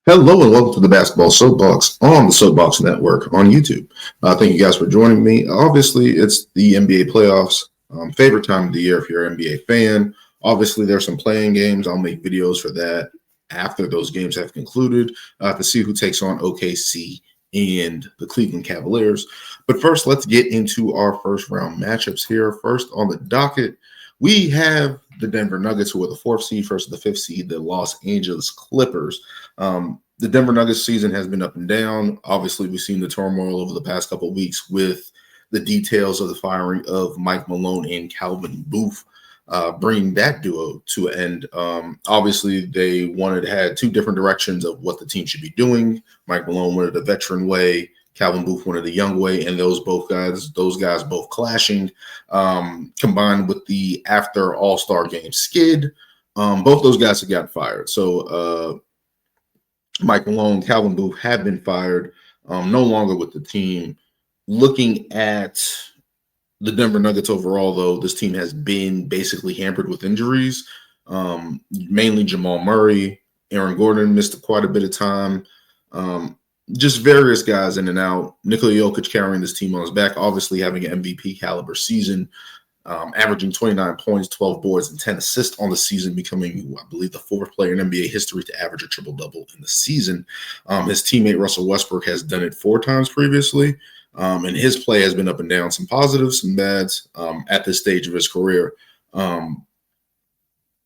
Hello and welcome to the Basketball Soapbox on the Soapbox Network on YouTube. Thank you guys for joining me. Obviously, it's the NBA playoffs, favorite time of the year if you're an NBA fan. Obviously, there's some playing games. I'll make videos for that after those games have concluded to see who takes on OKC and the Cleveland Cavaliers. But first, let's get into our first round matchups here. First on the docket, we have the Denver Nuggets, who are the 4th seed versus the 5th seed, the Los Angeles Clippers. The Denver Nuggets season has been up and down. Obviously, we've seen the turmoil over the past couple of weeks with the details of the firing of Mike Malone and Calvin Booth, bringing that duo to an end. Obviously, they had two different directions of what the team should be doing. Mike Malone wanted the veteran way. Calvin Booth wanted the young way, and those guys both clashing, combined with the after All-Star game skid. Both those guys have gotten fired. So Mike Malone, Calvin Booth have been fired, no longer with the team. Looking at the Denver Nuggets overall, though, this team has been basically hampered with injuries, mainly Jamal Murray. Aaron Gordon missed quite a bit of time. Just various guys in and out. Nikola Jokic carrying this team on his back, obviously having an MVP caliber season, averaging 29 points, 12 boards, and 10 assists on the season, becoming, I believe, the 4th player in NBA history to average a triple-double in the season. His teammate Russell Westbrook has done it 4 times previously, and his play has been up and down, some positives, some bads at this stage of his career.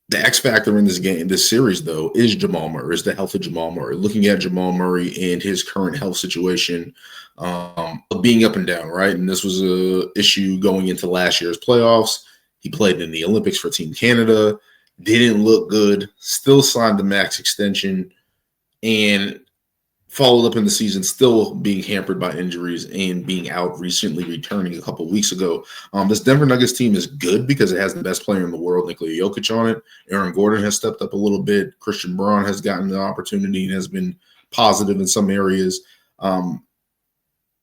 The X factor in this series, though, is Jamal Murray, is the health of Jamal Murray. Looking at Jamal Murray and his current health situation of being up and down, right? And this was an issue going into last year's playoffs. He played in the Olympics for Team Canada, didn't look good, still signed the max extension, and followed up in the season, still being hampered by injuries and being out recently, returning a couple of weeks ago. This Denver Nuggets team is good because it has the best player in the world, Nikola Jokic, on it. Aaron Gordon has stepped up a little bit. Christian Braun has gotten the opportunity and has been positive in some areas.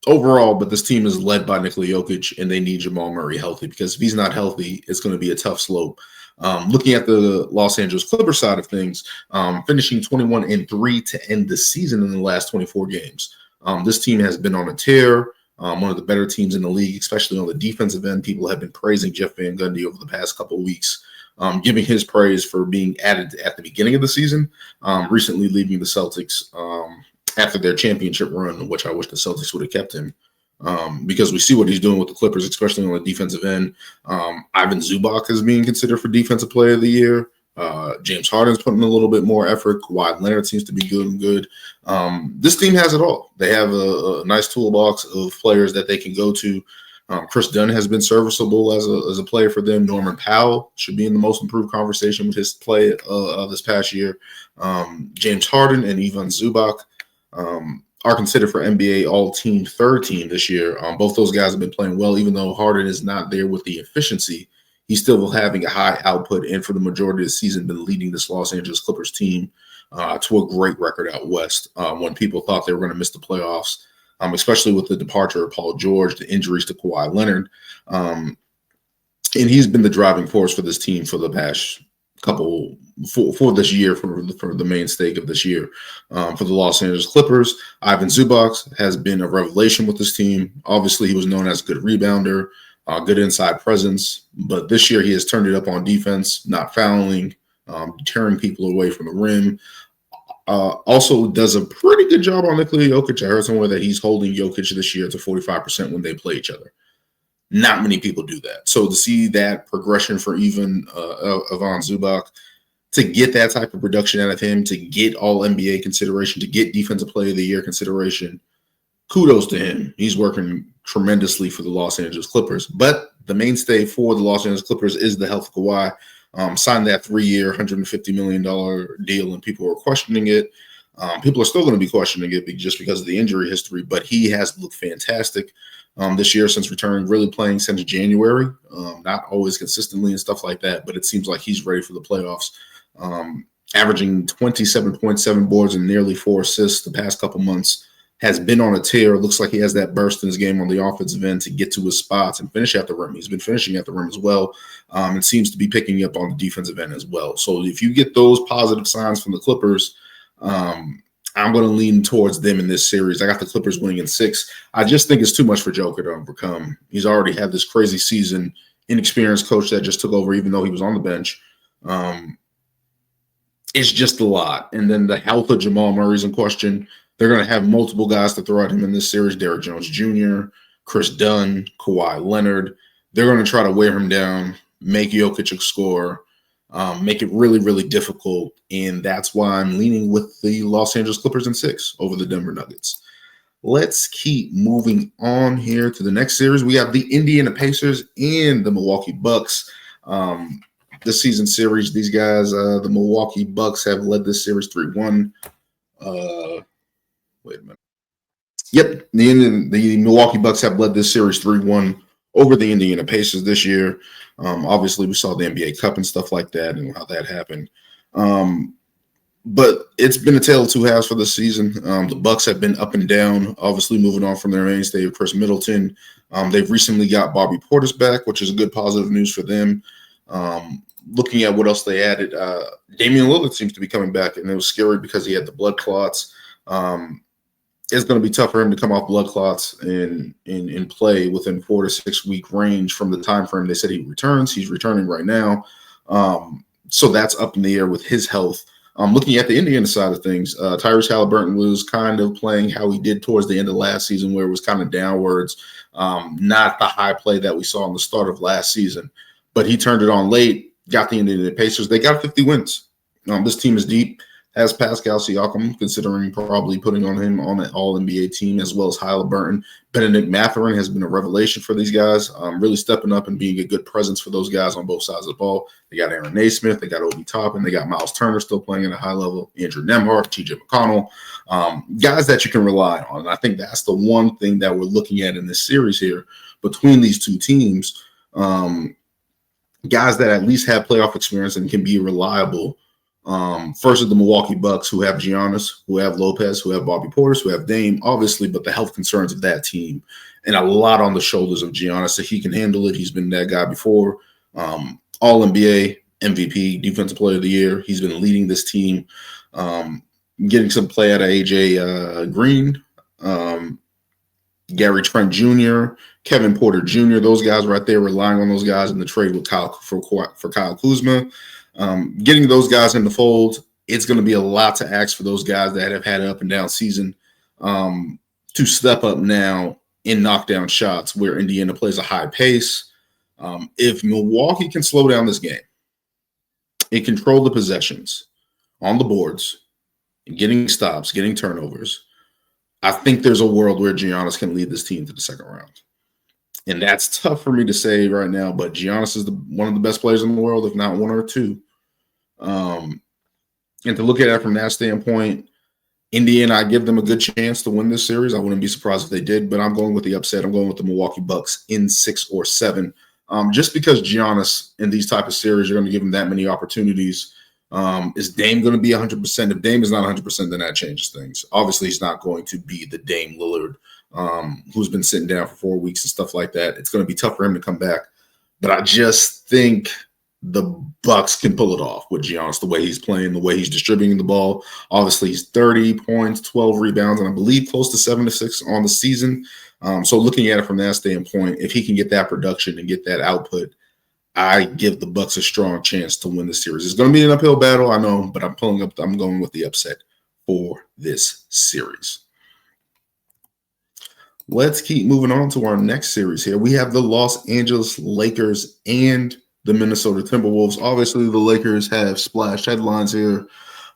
Overall, but this team is led by Nikola Jokic, and they need Jamal Murray healthy, because if he's not healthy, it's going to be a tough slope. Looking at the Los Angeles Clippers side of things, finishing 21-3 to end the season in the last 24 games. This team has been on a tear, one of the better teams in the league, especially on the defensive end. People have been praising Jeff Van Gundy over the past couple of weeks, giving his praise for being added at the beginning of the season, recently leaving the Celtics after their championship run, which I wish the Celtics would have kept him. Because we see what he's doing with the Clippers, especially on the defensive end. Ivan Zubac is being considered for Defensive Player of the Year. James Harden's putting a little bit more effort. Kawhi Leonard seems to be good. This team has it all. They have a nice toolbox of players that they can go to. Chris Dunn has been serviceable as a player for them. Norman Powell should be in the most improved conversation with his play this past year. James Harden and Ivan Zubac are considered for NBA All-Team third team this year. Both those guys have been playing well, even though Harden is not there with the efficiency. He's still having a high output, and for the majority of the season, been leading this Los Angeles Clippers team to a great record out west when people thought they were going to miss the playoffs, especially with the departure of Paul George, the injuries to Kawhi Leonard. And he's been the driving force for this team for the past for this year, for the main stake of this year. For the Los Angeles Clippers, Ivan Zubac has been a revelation with this team. Obviously, he was known as a good rebounder, good inside presence, but this year he has turned it up on defense, not fouling, deterring people away from the rim. Also does a pretty good job on Nikola Jokic. I heard somewhere that he's holding Jokic this year to 45% when they play each other. Not many people do that. So to see that progression for even Ivan Zubac, to get that type of production out of him, to get all NBA consideration, to get Defensive Player of the Year consideration, kudos to him. He's working tremendously for the Los Angeles Clippers. But the mainstay for the Los Angeles Clippers is the health of Kawhi. Signed that 3-year, $150 million deal, and people are questioning it. People are still going to be questioning it just because of the injury history, but he has looked fantastic this year since returning, really playing since January, not always consistently and stuff like that, but it seems like he's ready for the playoffs. Averaging 27.7 boards and nearly 4 assists the past couple months, has been on a tear. Looks like he has that burst in his game on the offensive end to get to his spots and finish at the rim. He's been finishing at the rim as well, and seems to be picking up on the defensive end as well. So if you get those positive signs from the Clippers, I'm going to lean towards them in this series. I got the Clippers winning in 6. I just think it's too much for Joker to overcome. He's already had this crazy season. Inexperienced coach that just took over, even though he was on the bench. It's just a lot. And then the health of Jamal Murray's in question. They're going to have multiple guys to throw at him in this series. Derrick Jones Jr., Chris Dunn, Kawhi Leonard. They're going to try to wear him down, make Jokic score, make it really, really difficult. And that's why I'm leaning with the Los Angeles Clippers in 6 over the Denver Nuggets. Let's keep moving on here to the next series. We have the Indiana Pacers and the Milwaukee Bucks. This season series, these guys, the Milwaukee Bucks have led this series 3-1. Wait a minute. Yep, the Milwaukee Bucks have led this series 3-1 over the Indiana Pacers this year. Obviously, we saw the NBA Cup and stuff like that and how that happened. But it's been a tale of two halves for this season. The Bucks have been up and down, obviously moving on from their mainstay of Chris Middleton. They've recently got Bobby Portis back, which is a good positive news for them. Looking at what else they added, Damian Lillard seems to be coming back, and it was scary because he had the blood clots. It's going to be tough for him to come off blood clots and play within 4 to 6 week range from the time frame they said he returns. He's returning right now. So that's up in the air with his health. Looking at the Indiana side of things, Tyrese Halliburton was kind of playing how he did towards the end of last season, where it was kind of downwards, not the high play that we saw in the start of last season. But he turned it on late, got the Indiana Pacers. They got 50 wins. This team is deep. Has Pascal Siakam, considering probably putting on him on an all-NBA team, as well as Halliburton. Benedict Mathurin has been a revelation for these guys, really stepping up and being a good presence for those guys on both sides of the ball. They got Aaron Naismith, they got Obi Toppin, they got Miles Turner still playing at a high level, Andrew Nembhard, TJ McConnell, guys that you can rely on. And I think that's the one thing that we're looking at in this series here between these two teams, guys that at least have playoff experience and can be reliable. First is the Milwaukee Bucks, who have Giannis, who have Lopez, who have Bobby Portis, who have Dame, obviously, but the health concerns of that team and a lot on the shoulders of Giannis, so he can handle it. He's been that guy before. All-NBA, MVP, Defensive Player of the Year. He's been leading this team, getting some play out of AJ Green, Gary Trent Jr., Kevin Porter Jr., those guys right there, relying on those guys in the trade with Kyle for Kyle Kuzma. Getting those guys in the fold, it's going to be a lot to ask for those guys that have had an up and down season to step up now and knock down shots where Indiana plays a high pace. If Milwaukee can slow down this game and control the possessions on the boards, getting stops, getting turnovers, I think there's a world where Giannis can lead this team to the second round. And that's tough for me to say right now, but Giannis is one of the best players in the world, if not one or two. And to look at it from that standpoint, Indiana, I give them a good chance to win this series. I wouldn't be surprised if they did, but I'm going with the upset. I'm going with the Milwaukee Bucks in 6 or 7. Just because Giannis in these type of series are going to give him that many opportunities. Is Dame going to be 100%? If Dame is not 100%, then that changes things. Obviously, he's not going to be the Dame Lillard who's been sitting down for 4 weeks and stuff like that. It's going to be tough for him to come back. But I just think the Bucks can pull it off with Giannis, the way he's playing, the way he's distributing the ball. Obviously, he's 30 points, 12 rebounds, and I believe close to 7 to 6 on the season. So looking at it from that standpoint, if he can get that production and get that output, I give the Bucks a strong chance to win the series. It's going to be an uphill battle, I know, but I'm going with the upset for this series. Let's keep moving on to our next series here. We have the Los Angeles Lakers and the Minnesota Timberwolves. Obviously, the Lakers have splashed headlines here.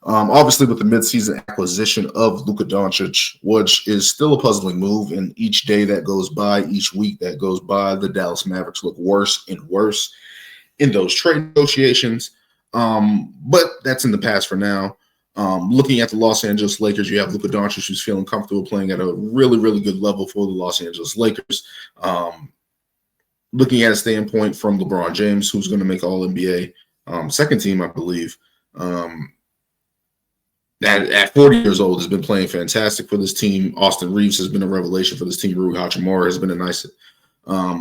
Obviously, with the midseason acquisition of Luka Doncic, which is still a puzzling move. And each day that goes by, each week that goes by, the Dallas Mavericks look worse and worse in those trade negotiations. But that's in the past for now. Looking at the Los Angeles Lakers, you have Luka Doncic, who's feeling comfortable playing at a really, really good level for the Los Angeles Lakers. Looking at a standpoint from LeBron James, who's going to make All-NBA, second team, I believe. At 40 years old, has been playing fantastic for this team. Austin Reeves has been a revelation for this team. Rui Hachimura has been a nice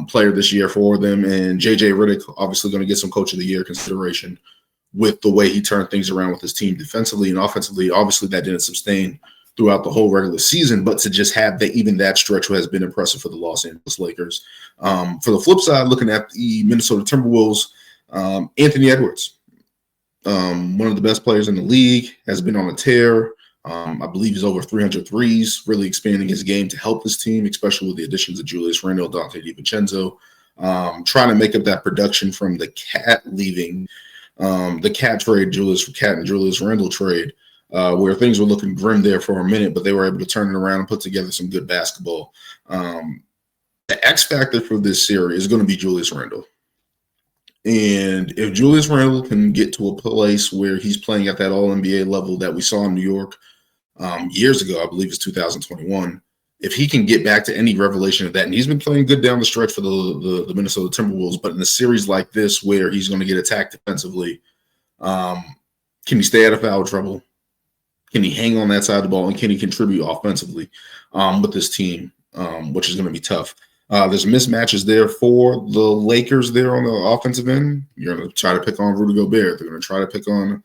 player this year for them. And J.J. Redick, obviously going to get some Coach of the Year consideration with the way he turned things around with his team defensively and offensively. Obviously, that didn't sustain throughout the whole regular season, but to just have that, even that stretch has been impressive for the Los Angeles Lakers. For the flip side, looking at the Minnesota Timberwolves, Anthony Edwards, one of the best players in the league, has been on a tear. I believe he's over 300 threes, really expanding his game to help this team, especially with the additions of Julius Randle, Dante DiVincenzo, trying to make up that production from the Cat leaving, the Cat trade, Cat and Julius Randle trade, where things were looking grim there for a minute, but they were able to turn it around and put together some good basketball. The X factor for this series is going to be Julius Randle. And if Julius Randle can get to a place where he's playing at that All-NBA level that we saw in New York years ago, I believe it's 2021, if he can get back to any revelation of that, and he's been playing good down the stretch for the Minnesota Timberwolves, but in a series like this where he's going to get attacked defensively, can he stay out of foul trouble? Can he hang on that side of the ball? And can he contribute offensively with this team, which is going to be tough? There's mismatches there for the Lakers there on the offensive end. You're going to try to pick on Rudy Gobert. They're going to try to pick on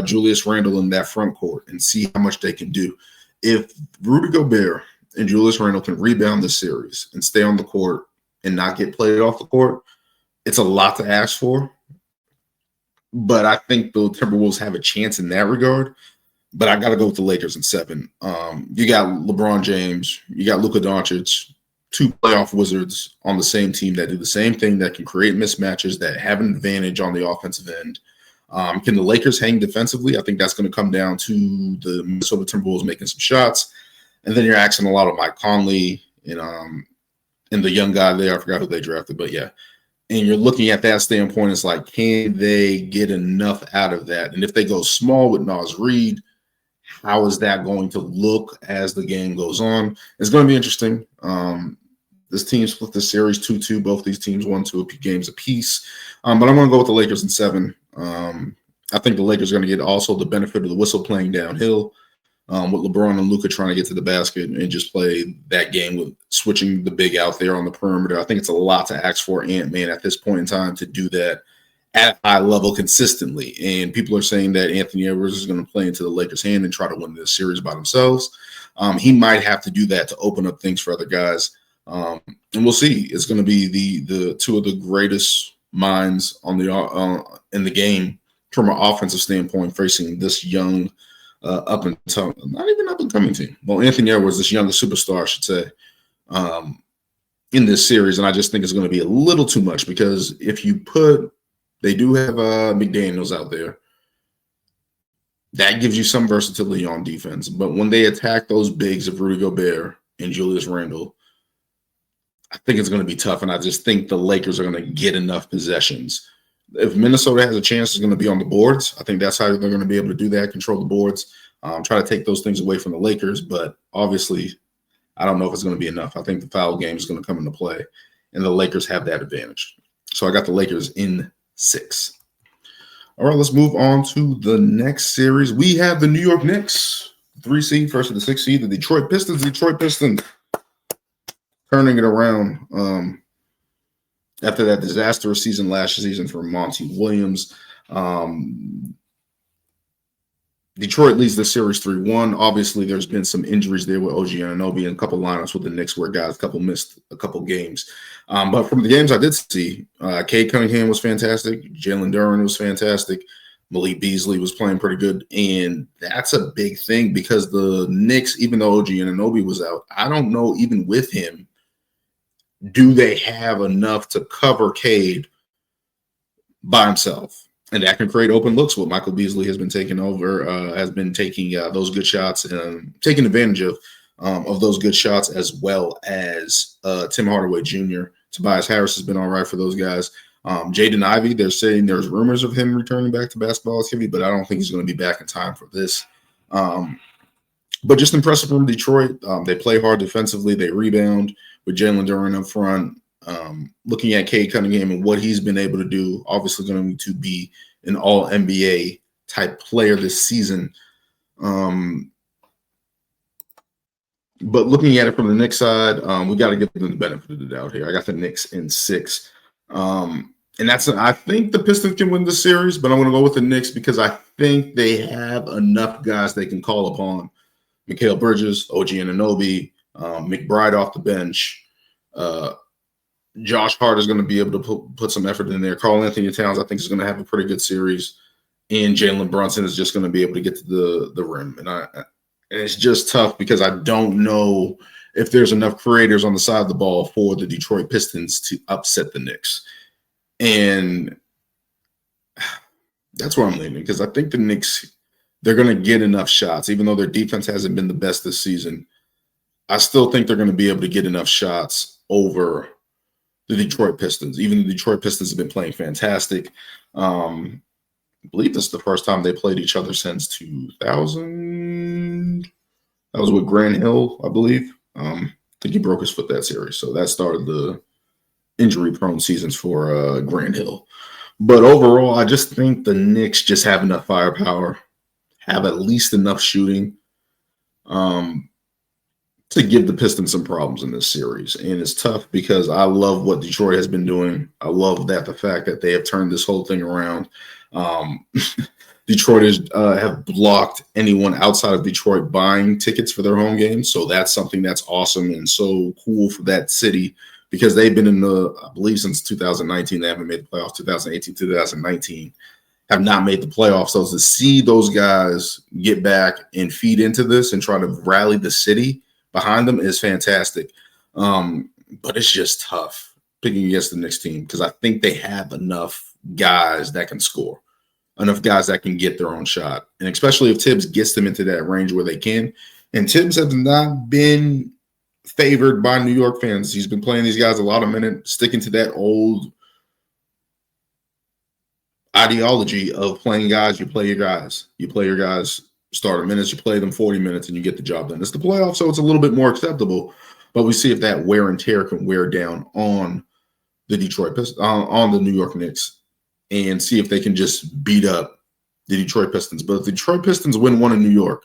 Julius Randle in that front court and see how much they can do. If Rudy Gobert and Julius Randle can rebound this series and stay on the court and not get played off the court, it's a lot to ask for. But I think the Timberwolves have a chance in that regard. But I got to go with the Lakers in 7. You got LeBron James. You got Luka Doncic. 2 playoff wizards on the same team that do the same thing, that can create mismatches, that have an advantage on the offensive end. Can the Lakers hang defensively? I think that's going to come down to the Minnesota Timberwolves making some shots. And then you're asking a lot of Mike Conley and the young guy there. I forgot who they drafted, but yeah. And you're looking at that standpoint. It's like, can they get enough out of that? And if they go small with Naz Reid, how is that going to look as the game goes on? It's going to be interesting. This team split the series 2-2. Both these teams won 2 games apiece. But I'm going to go with the Lakers in 7. I think the Lakers are going to get also the benefit of the whistle playing downhill with LeBron and Luka trying to get to the basket and just play that game with switching the big out there on the perimeter. I think it's a lot to ask for Ant-Man at this point in time to do that at a high level consistently. And people are saying that Anthony Edwards is going to play into the Lakers' hand and try to win this series by themselves. He might have to do that to open up things for other guys. And we'll see. It's going to be the 2 of the greatest minds on the in the game from an offensive standpoint facing this young not even up and coming team. Well, Anthony Edwards, this younger superstar, I should say, in this series. And I just think it's going to be a little too much, because if you they do have McDaniels out there. That gives you some versatility on defense. But when they attack those bigs of Rudy Gobert and Julius Randle, I think it's going to be tough. And I just think the Lakers are going to get enough possessions. If Minnesota has a chance, it's going to be on the boards. I think that's how they're going to be able to do that, control the boards, try to take those things away from the Lakers. But obviously, I don't know if it's going to be enough. I think the foul game is going to come into play, and the Lakers have that advantage. So I got the Lakers in 6. All right, let's move on to the next series. We have the New York Knicks, 3 seed versus the 6 seed, the Detroit Pistons. Detroit Pistons turning it around after that disastrous season last season for Monty Williams. Detroit leads the series 3-1. Obviously, there's been some injuries there with OG Anunoby and a couple lineups with the Knicks where guys missed a couple games. But from the games I did see, Cade Cunningham was fantastic. Jalen Duren was fantastic. Malik Beasley was playing pretty good. And that's a big thing, because the Knicks, even though OG Anunoby was out, I don't know, even with him, do they have enough to cover Cade by himself? And that can create open looks. What Michael Beasley has been taking over, has been taking those good shots and taking advantage of those good shots, as well as Tim Hardaway Jr. Tobias Harris has been all right for those guys. Jaden Ivey, they're saying there's rumors of him returning back to basketball activity, but I don't think he's going to be back in time for this. But just impressive from Detroit. They play hard defensively. They rebound with Jalen Duren up front. Looking at Cade Cunningham and what he's been able to do, obviously going to be an all-NBA type player this season. But looking at it from the Knicks side, we got to give them the benefit of the doubt here. I got the Knicks in 6. And I think the Pistons can win the series, but I'm going to go with the Knicks because I think they have enough guys they can call upon Mikal Bridges, OG Anunoby, McBride off the bench. Josh Hart is going to be able to put some effort in there. Karl Anthony Towns, I think, is going to have a pretty good series. And Jalen Brunson is just going to be able to get to the rim. And it's just tough because I don't know if there's enough creators on the side of the ball for the Detroit Pistons to upset the Knicks. And that's where I'm leaning, because I think the Knicks, they're going to get enough shots. Even though their defense hasn't been the best this season, I still think they're going to be able to get enough shots over the Detroit Pistons. Even the Detroit Pistons have been playing fantastic. I believe this is the first time they played each other since 2000. That was with Grant Hill, I believe. I think he broke his foot that series. So that started the injury-prone seasons for Grant Hill. But overall, I just think the Knicks just have enough firepower, have at least enough shooting to give the Pistons some problems in this series. And it's tough because I love what Detroit has been doing. I love the fact that they have turned this whole thing around. Detroit have blocked anyone outside of Detroit buying tickets for their home games. So that's something that's awesome and so cool for that city, because they've been in I believe since 2019, they haven't made the playoffs. 2018, 2019 have not made the playoffs. So to see those guys get back and feed into this and try to rally the city behind them is fantastic. But it's just tough picking against the Knicks team, because I think they have enough guys that can score, enough guys that can get their own shot. And especially if Tibbs gets them into that range where they can. And Tibbs has not been favored by New York fans. He's been playing these guys a lot of minutes, sticking to that old ideology of playing guys. You play your guys. You play your guys starter minutes. You play them 40 minutes and you get the job done. It's the playoffs, so it's a little bit more acceptable. But we see if that wear and tear can wear down on the Detroit Pistons, on the New York Knicks, and see if they can just beat up the Detroit Pistons. But if the Detroit Pistons win one in New York,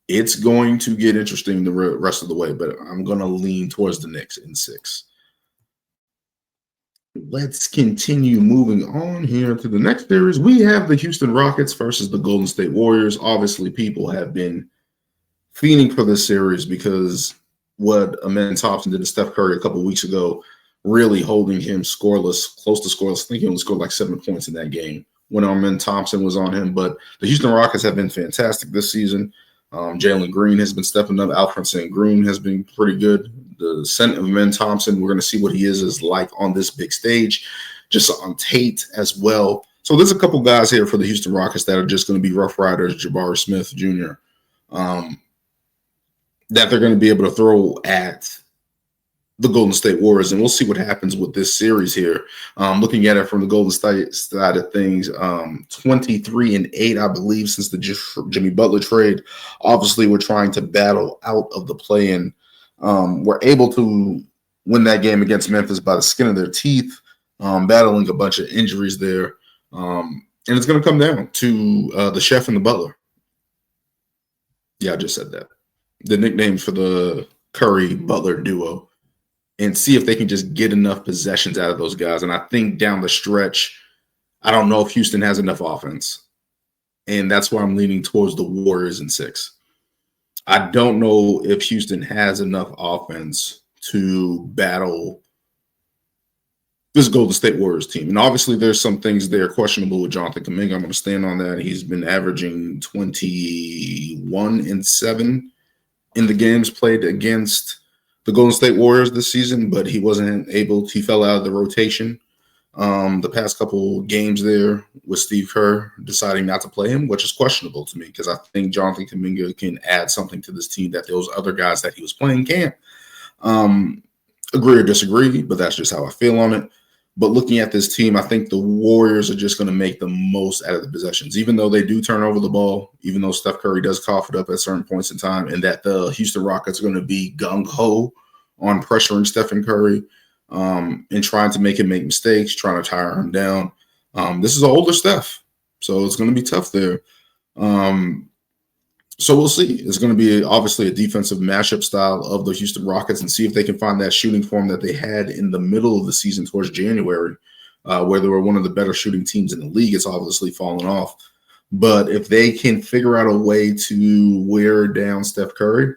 it's going to get interesting the rest of the way. But I'm going to lean towards the Knicks in 6. Let's continue moving on here to the next series. We have the Houston Rockets versus the Golden State Warriors. Obviously, people have been fiending for this series because what Amen Thompson did to Steph Curry a couple weeks ago, really holding him scoreless, close to scoreless. I think he only scored like 7 points in that game when Amen Thompson was on him. But the Houston Rockets have been fantastic this season. Jalen Green has been stepping up. Alfred Sengun has been pretty good. The scent of Amen Thompson, we're going to see what he is like on this big stage, just on Tate as well. So there's a couple guys here for the Houston Rockets that are just going to be rough riders, Jabari Smith Jr., that they're going to be able to throw at the Golden State Warriors, and we'll see what happens with this series here. Looking at it from the Golden State side of things, 23-8, I believe, since the Jimmy Butler trade. Obviously, we're trying to battle out of the play-in. We're able to win that game against Memphis by the skin of their teeth, battling a bunch of injuries there. And it's going to come down to the Chef and the Butler. Yeah, I just said that. The nicknames for the Curry-Butler duo. And see if they can just get enough possessions out of those guys. And I think down the stretch, I don't know if Houston has enough offense. And that's why I'm leaning towards the Warriors in 6. I don't know if Houston has enough offense to battle this Golden State Warriors team. And obviously there's some things there questionable with Jonathan Kuminga. I'm going to stand on that. He's been averaging 21-7 in the games played against the Golden State Warriors this season, but he wasn't able to, he fell out of the rotation the past couple games there with Steve Kerr deciding not to play him, which is questionable to me because I think Jonathan Kuminga can add something to this team that those other guys that he was playing can't. Agree or disagree, but that's just how I feel on it. But looking at this team, I think the Warriors are just going to make the most out of the possessions, even though they do turn over the ball, even though Steph Curry does cough it up at certain points in time, and that the Houston Rockets are going to be gung-ho on pressuring Stephen Curry and trying to make him make mistakes, trying to tire him down. This is an older Steph, so it's going to be tough there. So we'll see. It's going to be obviously a defensive matchup style of the Houston Rockets and see if they can find that shooting form that they had in the middle of the season towards January, where they were one of the better shooting teams in the league. It's obviously fallen off. But if they can figure out a way to wear down Steph Curry,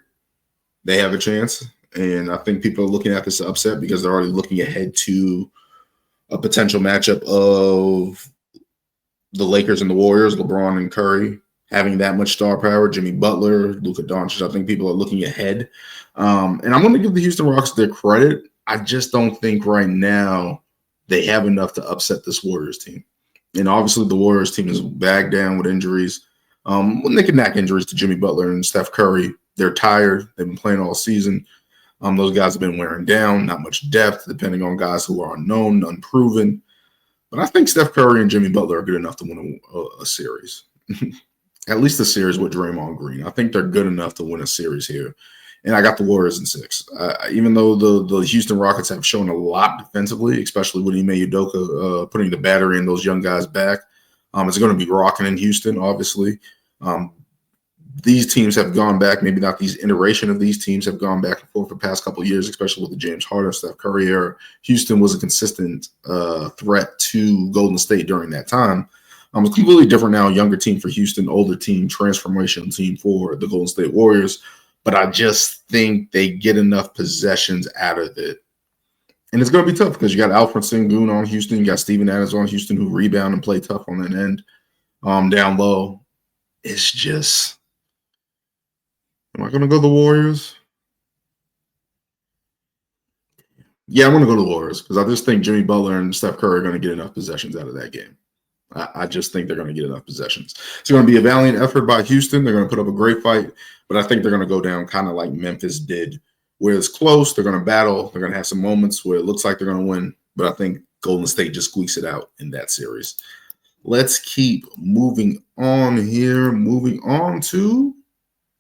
they have a chance. And I think people are looking at this upset because they're already looking ahead to a potential matchup of the Lakers and the Warriors, LeBron and Curry having that much star power, Jimmy Butler, Luka Doncic. I think people are looking ahead. And I'm going to give the Houston Rockets their credit. I just don't think right now they have enough to upset this Warriors team. And obviously the Warriors team is bagged down with injuries. Nick and knack injuries to Jimmy Butler and Steph Curry. They're tired. They've been playing all season. Those guys have been wearing down, not much depth, depending on guys who are unknown, unproven. But I think Steph Curry and Jimmy Butler are good enough to win a series. At least a series with Draymond Green. I think they're good enough to win a series here. And I got the Warriors in 6. Even though the Houston Rockets have shown a lot defensively, especially with Ime Udoka putting the battery in those young guys back, it's going to be rocking in Houston, obviously. These teams have gone back, maybe not these iteration of these teams have gone back and forth for the past couple of years, especially with the James Harden, Steph Curry era. Houston was a consistent threat to Golden State during that time. It's completely different now, younger team for Houston, older team, transformational team for the Golden State Warriors. But I just think they get enough possessions out of it. And it's going to be tough because you got Alfred Sengun on Houston, you got Steven Adams on Houston who rebound and play tough on that end down low. It's just, am I going to go the Warriors? Yeah, I'm going to go the Warriors because I just think Jimmy Butler and Steph Curry are going to get enough possessions out of that game. I just think they're going to get enough possessions. It's going to be a valiant effort by Houston. They're going to put up a great fight, but I think they're going to go down kind of like Memphis did, where it's close. They're going to battle. They're going to have some moments where it looks like they're going to win, but I think Golden State just squeaks it out in that series. Let's keep moving on here. Moving on to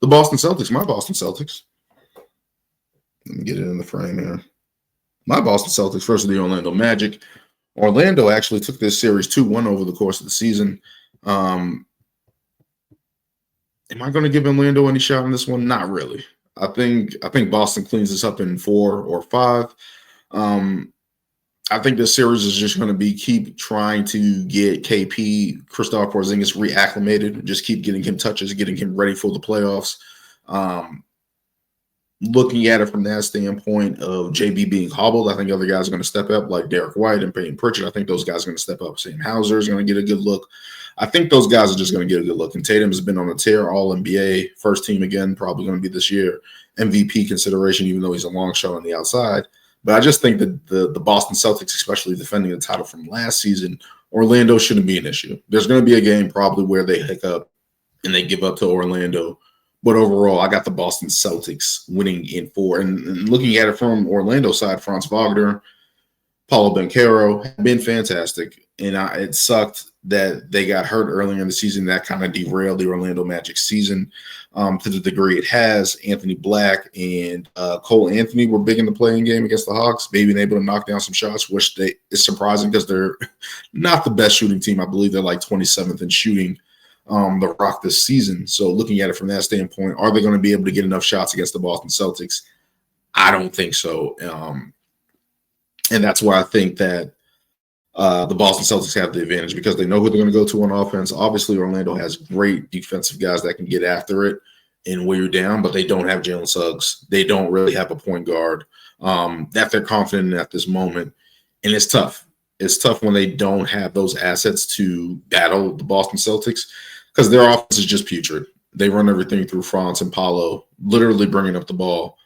the Boston Celtics, my Boston Celtics. Let me get it in the frame here. My Boston Celtics versus the Orlando Magic. Orlando actually took this series 2-1 over the course of the season. Am I going to give Orlando any shot on this one? Not really. I think Boston cleans this up in 4 or 5. I think this series is just going to keep trying to get KP, Kristaps Porzingis, reacclimated, just keep getting him touches, getting him ready for the playoffs. Looking at it from that standpoint of JB being hobbled, I think other guys are going to step up, like Derek White and Peyton Pritchard. I think those guys are going to step up. Sam Hauser is going to get a good look. I think those guys are just going to get a good look. And Tatum has been on a tear, all NBA, first team again, probably going to be this year. MVP consideration, even though he's a long shot on the outside. But I just think that the Boston Celtics, especially defending the title from last season, Orlando shouldn't be an issue. There's going to be a game probably where they hiccup and they give up to Orlando. But overall, I got the Boston Celtics winning in 4. And looking at it from Orlando side, Franz Wagner, Paulo Banchero have been fantastic. And it sucked that they got hurt earlier in the season. That kind of derailed the Orlando Magic season to the degree it has. Anthony Black and Cole Anthony were big in the playing game against the Hawks, maybe able to knock down some shots, which is surprising because they're not the best shooting team. I believe they're like 27th in shooting the Rock this season. So looking at it from that standpoint, are they going to be able to get enough shots against the Boston Celtics? I don't think so. And that's why I think that the Boston Celtics have the advantage because they know who they're going to go to on offense. Obviously, Orlando has great defensive guys that can get after it and wear you down, but they don't have Jalen Suggs. They don't really have a point guard that they're confident in at this moment. And it's tough. It's tough when they don't have those assets to battle the Boston Celtics because their offense is just putrid. They run everything through Franz and Paulo, literally bringing up the ball.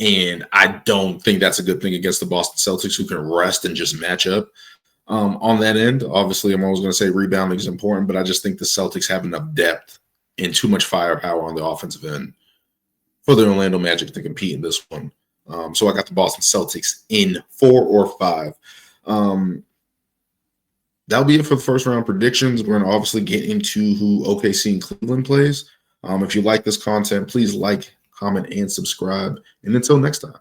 And I don't think that's a good thing against the Boston Celtics, who can rest and just match up on that end. Obviously, I'm always going to say rebounding is important, but I just think the Celtics have enough depth and too much firepower on the offensive end for the Orlando Magic to compete in this one. So I got the Boston Celtics in 4 or 5. That'll be it for the first round predictions. We're going to obviously get into who OKC and Cleveland plays. If you like this content, please like, comment, and subscribe. And until next time.